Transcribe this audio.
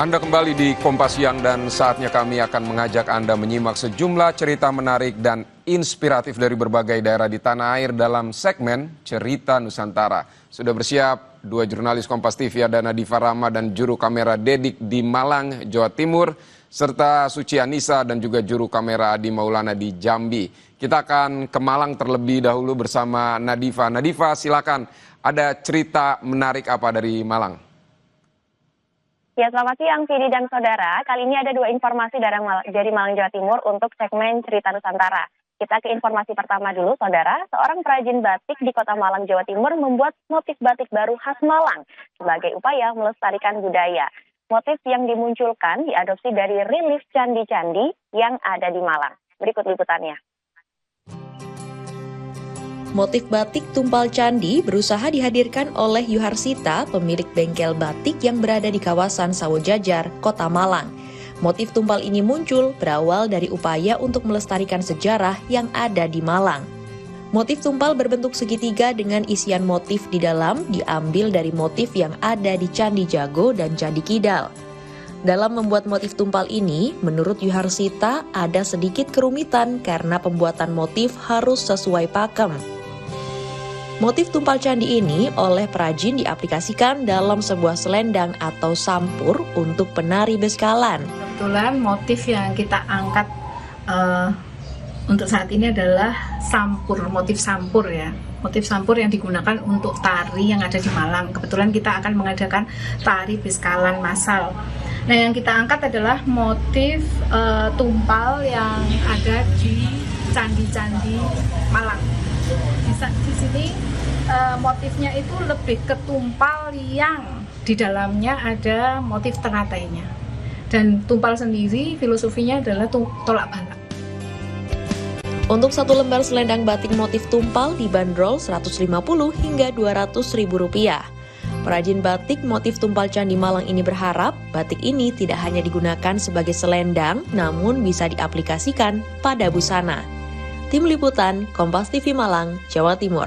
Anda kembali di Kompas Siang dan saatnya kami akan mengajak Anda menyimak sejumlah cerita menarik dan inspiratif dari berbagai daerah di tanah air dalam segmen Cerita Nusantara. Sudah bersiap dua jurnalis Kompas TV, ada Nadifa Rahma dan juru kamera Dedik di Malang, Jawa Timur, serta Suci Anissa dan juga juru kamera Adi Maulana di Jambi. Kita akan ke Malang terlebih dahulu bersama Nadifa. Nadifa, silakan, ada cerita menarik apa dari Malang? Ya, selamat siang Vidi dan saudara. Kali ini ada dua informasi dari Malang, Jawa Timur untuk segmen Cerita Nusantara. Kita ke informasi pertama dulu, saudara. Seorang perajin batik di kota Malang, Jawa Timur membuat motif batik baru khas Malang sebagai upaya melestarikan budaya. Motif yang dimunculkan diadopsi dari relief candi-candi yang ada di Malang. Berikut liputannya. Motif batik tumpal candi berusaha dihadirkan oleh Yuharsita, pemilik bengkel batik yang berada di kawasan Sawojajar, Kota Malang. Motif tumpal ini muncul berawal dari upaya untuk melestarikan sejarah yang ada di Malang. Motif tumpal berbentuk segitiga dengan isian motif di dalam diambil dari motif yang ada di Candi Jago dan Candi Kidal. Dalam membuat motif tumpal ini, menurut Yuharsita ada sedikit kerumitan karena pembuatan motif harus sesuai pakem. Motif tumpal candi ini oleh perajin diaplikasikan dalam sebuah selendang atau sampur untuk penari beskalan. Kebetulan motif yang kita angkat untuk saat ini adalah sampur, motif sampur ya. Motif sampur yang digunakan untuk tari yang ada di Malang. Kebetulan kita akan mengadakan tari beskalan massal. Nah, yang kita angkat adalah motif tumpal yang ada di candi-candi Malang. Di sini motifnya itu lebih ke tumpal yang di dalamnya ada motif teratainya. Dan tumpal sendiri filosofinya adalah tolak balak. Untuk satu lembar selendang batik motif tumpal dibanderol Rp150 hingga Rp200.000. Perajin batik motif tumpal Candi Malang ini berharap batik ini tidak hanya digunakan sebagai selendang, namun bisa diaplikasikan pada busana. Tim Liputan, Kompas TV Malang, Jawa Timur.